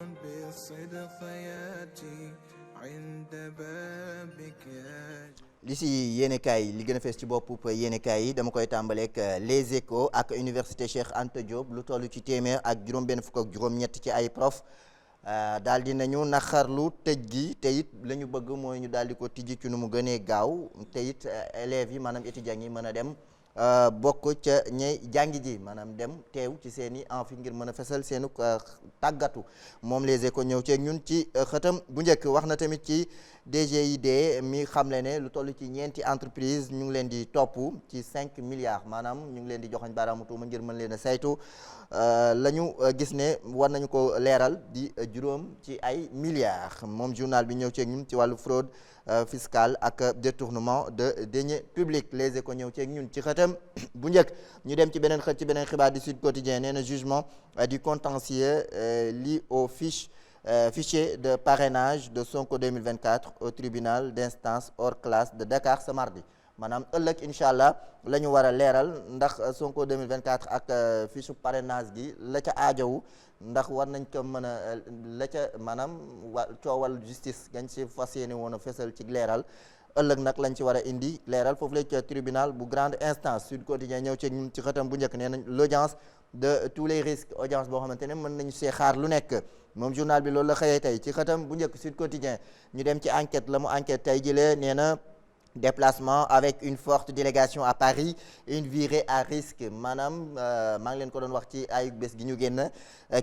بالصدق ياتي عند بابك li si yéenekaay yi li gën a fees ci bopp yéenekaay yi dama koy tàmbaleek Les Échos ak université Cheikh Anta Diop lu toll ci téeméer ak juróom-benn fukk ak juróom-ñett ci ay prof daal di nañu naxarlu tëj gi te it la ñu bëgg mooy ñu daal di ko tijji ci nu mu gënee gaaw te it élèves yi maanaam étudiants yi mën a dem bokk ca ñay jàngi ji maanaam dem teew ci seen i amphi ngir mën a fesal seenu tàggatu moom Les Échos ñëw ceeg ñun ci xëtam bu njëkk wax na tamit ci DGID mi xamle ne lu toll ci ñeenti entreprise ñu ngi leen di topp ci 5 milliards maanaam ñu ngi leen di joxañ baaraamu tuuma ngir mën leen a saytu la ñu gis ne war nañu ko leeral di juróom ci ay milliards moom journal bi ñëw ceeg ñun ci wàllu fraude fiscale ak détournement de deniers publics Les Échos ñëw ceeg ñun ci xëtam bu njëkk ñu dem ci beneen xët ci beneen xibaar du Sud Quotidien nee na jugement du contentieux lié aux fichier de parrainage de Sonko 2024 au tribunal d'instance hors classe de Dakar ce mardi maanaam ëllëg incha allah la ñu war a leeral ndax Sonko 2024 ak fiche parrainage gi la ca aajowu ndax war nañ ko mën a la ca maanaam coowal justice gañ si fas yéene woon a fesal ci leeral ëllëg nag lañ ci war a indi leeral foofu la ca tribunal bu grande instance Sud Quotidien ñëw ci ñun ci xëtam bu njëkk nee nañ l'audience de tous les risques audience boo xamante ne mën nañu see xaar lu nekk moom journal bi loolu la xëyee tey ci xëtam bu njëkk Sud Quotidien ñu dem ci enquête la mu enquête tey jëlee nee na déplacement avec une forte délégation à Paris une virée à risque maanaam maa ngi leen ko doon wax ci ay bés gi ñu génn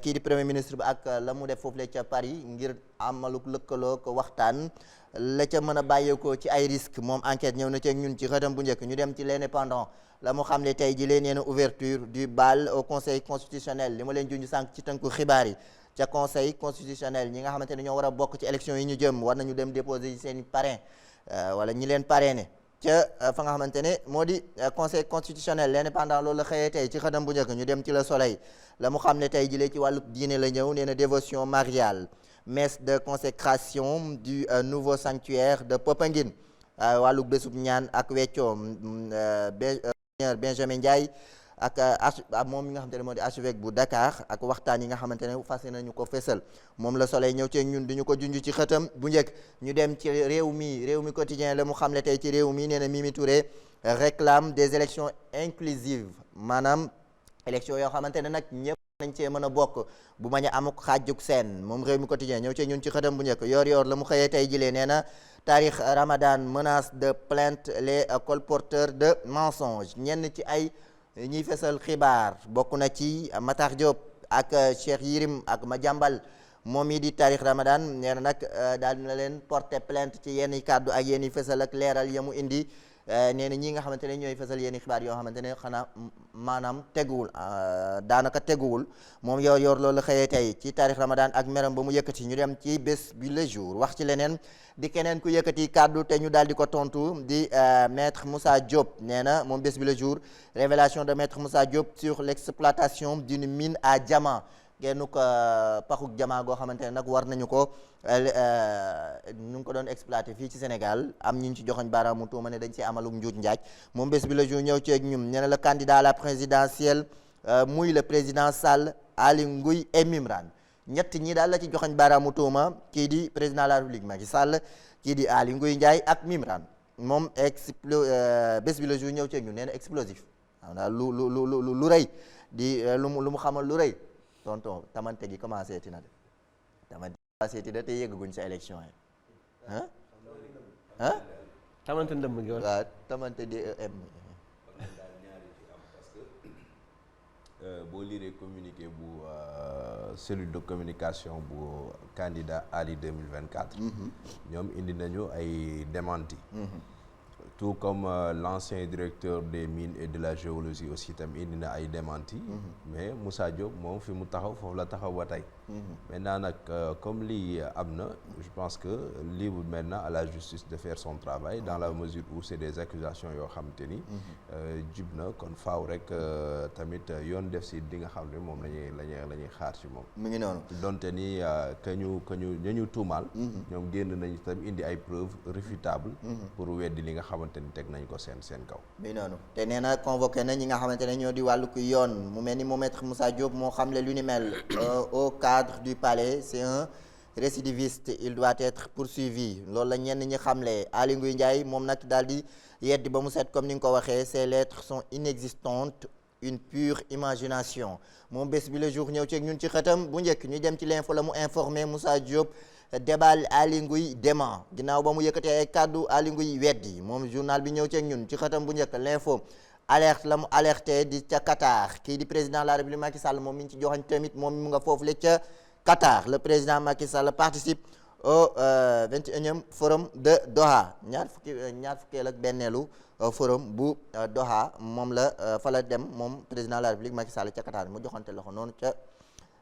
kii di premier ministre bi ak la mu def foofu la ca Paris ngir amaluk lëkkaloo ko waxtaan la ca mën a bàyyeekoo ci ay risque moom enquête ñëw na ci ñun ci xëtam bu njëkk ñu dem ci l'Indépendant la mu xam ne tey jii nee na ouverture du bal au conseil constitutionnel li ma leen junj sànq ci tënku xibaar yi ca conseil constitutionnel ñi nga xamante ne ñoo war a bokk ci élection yi ñu jëm war nañu dem déposer ci seen parrain wala ñi leen parrainé ca fa nga xamante ne moo di conseil constitutionnel l'Indépendant loolu la xëyee tey ci xëtam bu njëkk ñu dem ci Le Soleil la mu xam ne tey jii ci wàllu diine la ñëw nee na dévotion mariale messe de consécration du nouveau sanctuaire de Popenguine wàllu bésub ñaan ak weccoom Benjamin Ndiaye ak moom mi nga xamante ne moo di archevêque bu Dakar ak waxtaan yi nga xamante ne fas nañu ko fesal moom la Soleil ñëw ci ñun di ñu ko junj ci xëtam bu njëkk ñu dem ci réew mi quotidien la mu xamle tey ci réew mi nee na Mimi Touré réclame des élections inclusives maanaam élections yoo xamante ne nag ñëpp nañ cee mën a bokk bu mañ a amuk xaajug seen moom réew mi quotidien ñëw ci ñun ci xëtam bu njëkk yor la mu xëyee tey jilee nee na Tariq Ramadan menace de plainte les colporteurs de mensonges ñenn ci ay ñiy fesal xibaar bokk na ci Matar Diop ak Cheikh Yirim ak Madiambal moom yi di Tariq Ramadan nee na nag daal dina leen porter plainte ci yenn kàddu ak yenn fesal ak leeral ya mu indi nee na ñi nga xamante ne ñooy fesal yenn xibaar yoo xamante ne xanaa maanaam teguwul daanaka teguwul moom yor loolu xëyee tey ci Tariq Ramadan ak meram ba mu yëkkati ñu dem ci bés bi le jour wax ci leneen di keneen ku yëkkati kàddu te ñu daal di ko tontu di maître Moussa Diop nee na moom bés bi le jour révélation de maître Moussa Diop sur l'exploitation d'une mine à diamant genn ko paxuk jamaa goo xamante ne nag war nañu ko ñu ngi ko doon exploité fii ci Sénégal am ñu ci joxoñ baaraamu tuuma ne dañ ci amaluk njuuj njaaj moom bés bi le jour ñëw ceeg ñum nee na le candidat à la présidentielle muy le président Sall Aly Ngouille et Mimran ñett ñi daal la ci joxoñ baaraamu tuuma kii di président de la République Macky Sall kii di Aly Ngouille Ndiaye ak Mimran moom bés bi le jour ñëw ceeg ñun nee na explosif waaw daal lu rëy di lu mu xamal lu rëy tonton tamante gi commencé tina de tamante commencé tina te yeggaguñ sa élection yi tamante ndëmm gi waaw tamante DEM boo liree communiqué bu cellule de communication bu candidat Ali 2024 ñoom indi nañu ay démenti tout comme l'ancien directeur des mines et de la géologie aussi tam indi na ay démenti mais Moussa Diop moom fi mu taxaw foofu la taxaw ba tey maintenant nag comme lii am na je pense que libre maintenant à la justice de faire son travail dans la mesure où c'est des accusations yoo xam te ni jub na kon faaw rek tamit yoon def si di nga xam ne moom la ñuy xaar ci moom mu ngi noonu donte ni ñu tuumaal ñoom génn nañu tam indi ay preuves réfutables pour weddi li nga xamante xamante ni teg nañ ko seen kaw. bi noonu te nee na convoqué na ñi nga xamante ne ñoo di wàllu ku yoon mu mel ni mu maître Moussa Diop moo xamle lu ni mel au cadre du palais c'est un récidiviste il doit être poursuivi loolu la ñenn ñi xamle. Aly Ngouille Ndiaye moom nag daal di yeddi ba mu set comme ni nga ko waxee ces lettres sont inexistantes une pure imagination moom bés bi le jour ñëw ci ñun ci xëtam bu njëkk ñu dem ci l'info la mu informé Moussa Diop débat Aly Ngouille dément ginnaaw ba mu yëkkatee ay kàddu Aly Ngouille weddi moom journal bi ñëw ci ñun ci xëtam bu njëkk l'info alerte la mu alerté di ca Qatar kii di président de la République Macky Sall moom mi ngi ci joxañ tamit moom mu nga foofu le ca Qatar le président Macky Sall participe au 21e forum de Doha ñaar fukkeel ak benneelu forum bu Doha moom la fa la dem moom président de la République Macky Sall ca Qatar mu joxante loxo noonu ca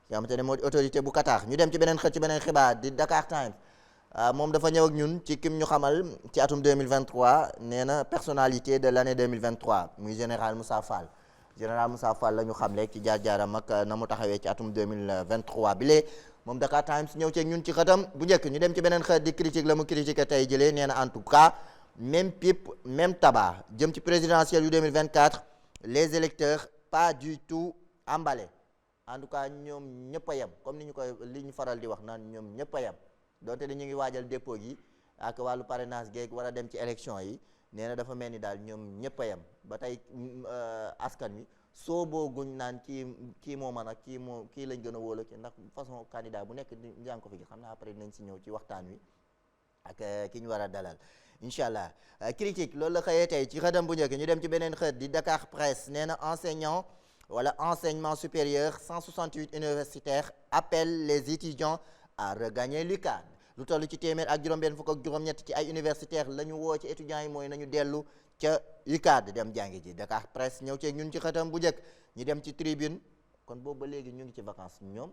yoo xamante ne moo di autorité bu Qatar. ñu dem ci beneen xët ci beneen xibaar di Dakar Times moom dafa ñëw ak ñun ci kim ñu xamal ci atum 2023 nee na personnalité de l'année 2023 muy général Moussa Fall la ñu xamle ci jaar-jaaram ak na mu taxawee ci atum 2023 bi lee moom Dakar Times ñëw ci ñun ci xëtam bu njëkk ñu dem ci beneen xët di critique la mu critiqué tey jëlee nee na en tout cas même pipe même tabac jëm ci présidentielle yu 2024 les électeurs pas du tout emballés en tout cas ñoom ñëpp a yem comme li ñu faral di wax naan ñoom ñëpp a yem donte ni ñu ngi waajal dépôt gi ak wàllu parrainage geeg war a dem ci élection yi nee na dafa mel ni daal ñoom ñëpp a yem ba tey askan wi soo booguñ naan kii moo mën ak kii lañ gën a wóolu ki ndax façon candidat bu nekk yaa ngi ko fi gis xam naa après dinañ si ñëw ci waxtaan wi ak ki ñu war a dalal incha allah. critique loolu la xëyee tey ci xëtam bu njëkk ñu dem ci beneen xët di Dakar Presse nee na enseignement supérieur 168 universitaires appellent les étudiants à regagner l'UCAD lu toll ci téeméer ak juróom-benn fukk ak juróom-ñett ci ay universitaires la ñu woo ci étudiants yi mooy nañu dellu ca UCAD dem jàngi ji Dakar Presse ñëw ci ñun ci xëtam bu njëkk ñu dem ci tribune kon boobu ba léegi ñu ngi ci vacances ñoom.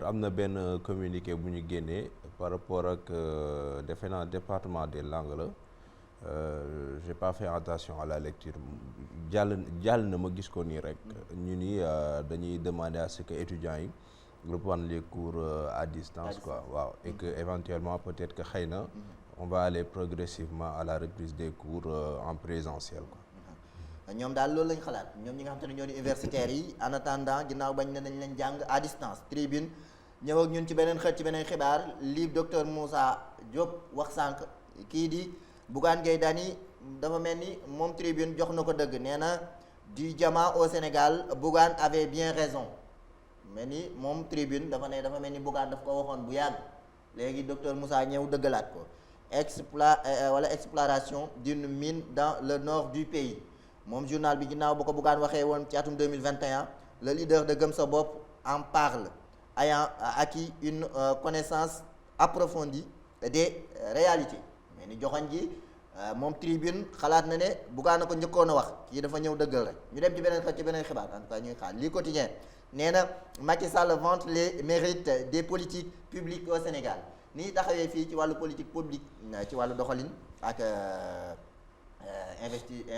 am na benn communiqué bu ñu génnee par rapport ak defe naa département des langues la. J'ai pas fait attention à la lecture jàll na ma gis ko nii rek ñu ni dañuy demander à ce que étudiants yi reprendre les cours à distance quoi waaw et que éventuellement peut-être que xëy na on va aller progressivement à la reprise des cours en présentiel quoi. ñoom daal loolu lañ xalaat ñoom ñi nga xam te ne ñoo di universitaires yi en attendant ginnaaw bañ ne nañ leen jàng à distance. Tribune ñëw ak ñun ci beneen xët ci beneen xibaar li docteur Moussa Diop wax sànq kii di Bougane Gueye Dany dafa mel ni moom Tribune jox na ko dëgg nee na du diamant au Sénégal Bougane avait bien raison mel ni moom Tribune dafa mel ni Bougane daf ko waxoon bu yàgg léegi docteur Moussa ñëw dëggalaat ko exploration d'une mine dans le nord du pays moom journal bi ginnaaw ba ko Bougane waxee woon ci atum 2021 le leader de Gëm Sa Bopp en parle ayant acquis une connaissance approfondie des réalités mais ni joxoñ ji moom Tribune xalaat na ne Bougane ko njëkkoon a wax kii dafa ñëw dëggal rek ñu dem ci beneen xët ci beneen xibaar en tout cas ñuy xaar lii quotidien nee na Macky Sall vante les mérites des politiques publiques au Sénégal ni taxawee fii ci wàllu politique publique ci wàllu doxalin ak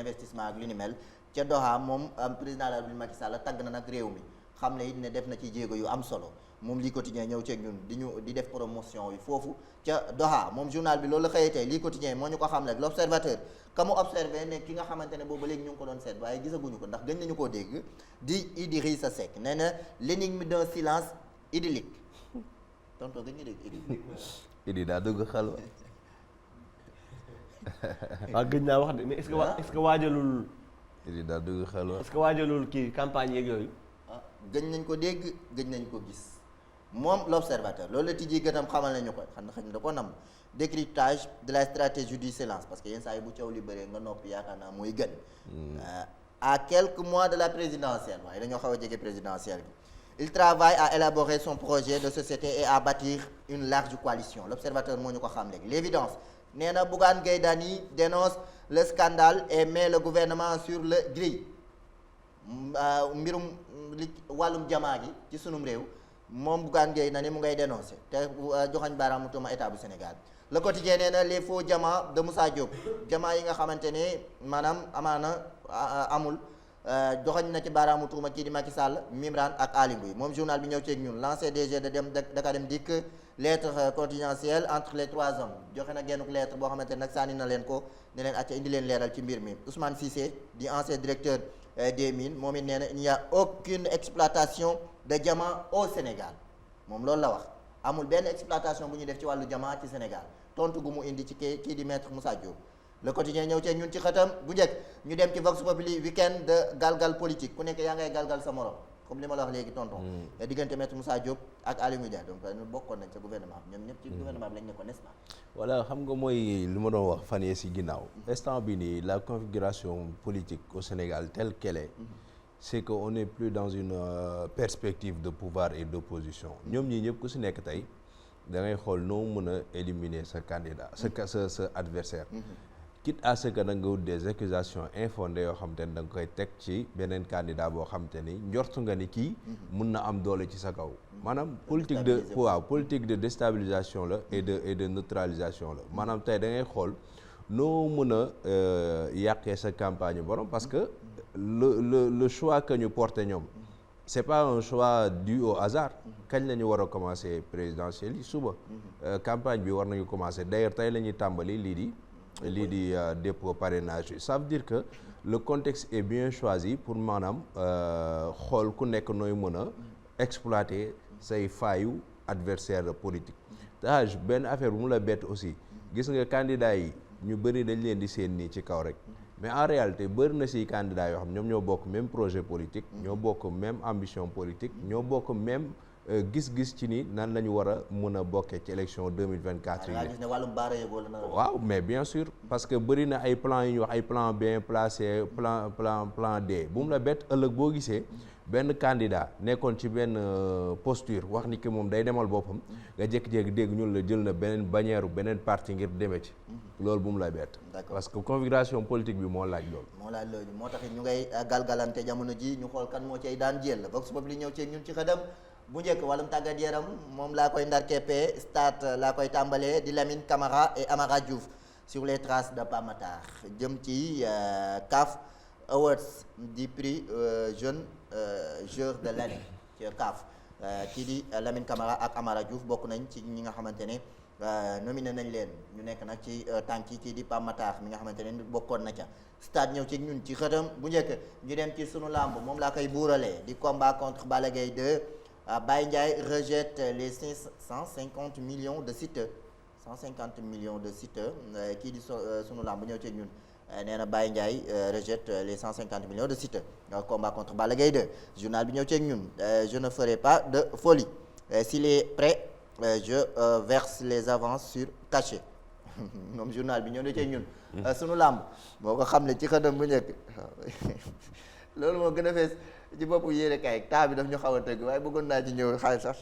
investissement ak lu ni mel ca Doha moom président de la République Macky Sall tagg na nag réew mi xam ne it ne def na ci jéego yu am solo moom lii quotidien ñëw ceeg ñun di def promotion yi foofu ca Doha moom journal bi loolu la xëyee tey lii quotidien moo ñu ko xam rek l'observateur ka mu observé ne ki nga xamante ne boobu léegi ñu ngi ko doon seet waaye gisaguñu ko ndax gën nañu koo dégg di Idrissa Seck nee na l'énigme d'un silence idyllique tonton gën ñu dégg Idi daa dugg xel waaw gëj naa wax de mais est-ce que waajalul Idi daa dugg xel est-ce que waajalul kii campagne yeeg yooyu gëj nañ ko dégg gëj nañ ko gis moom l'observateur loolu la tijji gëtam xamal nañu ko xam na da ko nam décryptage de la stratégie du silence parce que yenn saa yi bu coow li bëree nga noppi yaakaar naa mooy gën à quelques mois de la présidentielle waaye dañoo xaw a jege présidentielle bi il travaille à élaborer son projet de société et à bâtir une large coalition l'observateur moo ñu ko xam léegi l'évidence nee na Bougane Gueye Dany dénonce le scandale et met le gouvernement sur le gril mbirum wàllum jamaa gi ci sunum réew moom Bougane Gueye Dany mu ngay dénoncé te joxañ baaraamu tuuma état bu Sénégal le quotidien nee na les faux diamants de Moussa Diop diamants yi nga xamante ne maanaam amaana amul joxoñ na ci baaraamu tuuma kii di Macky Sall Mimran ak Aly Ngouille moom journal bi ñëw ceeg ñun l'ancien DG de Dakar Dem Dikk lettre confidentielle entre les 3 hommes joxe na gennuk lettre boo xamante ne nag sànni na leen ko ne leen acca indi leen leeral ci mbir mi Ousmane Cissé di ancien directeur des mines moom it nee na il n'y a aucune exploitation de diamant au Sénégal moom loolu la wax amul benn exploitation bu ñuy def ci wàllu diamant ci Sénégal tontu gu mu indi ci kii di maître Moussa Diop. Le quotidien ñëw cee ñun ci xëtam bu njëkk ñu dem ci Vox Populi week-end de galgal politique ku nekk yaa ngay galgal sa morom comme li ma la wax léegi tonton. diggante maître Moussa Diop ak Aly Ngouille Ndiaye donc ñu bokkoon nañ ca gouvernement bi ñoom ñëpp ci gouvernement bi lañ nekkoon n'est-ce pas. voilà xam nga mooy li ma doon wax fan yee si ginnaaw. instant bi nii la configuration politique au Sénégal telle qu'elle est. c'est que on n'est plus dans une perspective de pouvoir et d'opposition ñoom ñii ñëpp ku si nekk tey da ngay xool noo mën a éliminer sa candidat sa adversaire quitte à ce que da nga wut des accusations infondées yoo xam te ne da nga koy teg ci beneen candidat boo xam te ni njortu nga ni kii mun na am doole ci sa kaw maanaam politique de déstabilisation la et de neutralisation la maanaam tey da ngay xool noo mën a yàqee sa campagne borom parce que le choix que ñu porté ñoom c'est pas un choix dû au hasard kañ la ñu war a commencer présidentielle yi suba campagne bi war nañu commencer d'ailleurs tey la ñuy tàmbali lii di dépôt parrainage yi ça veut dire que le contexte est bien choisi pour maanaam xool ku nekk nooy mën a exploiter say faayu adversaire politique te benn affaire bu mu la bett aussi gis nga candidat yi ñu bëri dañ leen di seen nii ci kaw rek mais en réalité bëri na si candidats yoo xam ñoom ñoo bokk même projet politique ñoo bokk même ambition politique ñoo bokk même gis-gis ci ni nan la ñu war a mën a bokkee ci élection 2024 yi gis ne wàllum baara yëgoo la waaw mais bien sûr parce que bëri na ay plan yu ñuy wax ay plan B plan C plan D bu mu la bett ëllëg boo gisee benn candidat nekkoon ci benn posture wax ni que moom day demal boppam nga jékki-jékki dégg ñun la jël na beneen bannière beneen parti ngir demee ci loolu bu mu la bett parce que configuration politique bi moo laaj loolu moo tax ñu ngay galgalante jamono ji ñu xool kan moo cay daan jël Vox Populi ñëw ci ñun ci xëdam bu njëkk wàllum tàggat yaram moom laa koy ndar keppee stade laa koy tàmbalee di Lamine Camara et Amara Diouf sur les traces de Pape Matar jëm ci CAF Awards di prix jeune joueur de l'année ci CAF kii di Lamine Camara ak Amara Diouf bokk nañ ci ñi nga xamante ne nominé nañ leen ñu nekk nag ci tànki kii di Pape Matar mi nga xamante ne bokkoon na ca stade ñëw ci ñun ci xëtam bu njëkk ñu dem ci sunu lamb moom laa koy buuralee di combat contre Balla Gaye 2 Baye Ndiaye rejette les 150 millions de Siteu 150 millions de Siteu kii di sunu lamb ñëw ci ñun nee na Baye Ndiaye rejette les 150 millions de Siteu combat contre Balla Gaye 2 journal bi ñëw ci ñun je ne ferai pas de folie s'il est prêt je verse les avances sur cachet moom journal bi ñëw na ci ñun sunu lamb moo ko xam ne ci xëdam bu njëkk loolu moo gën a fees ci boppu yéene kay temps bi daf ñu xaw a tëgg waaye bëggoon naa ci ñëw xaalis sax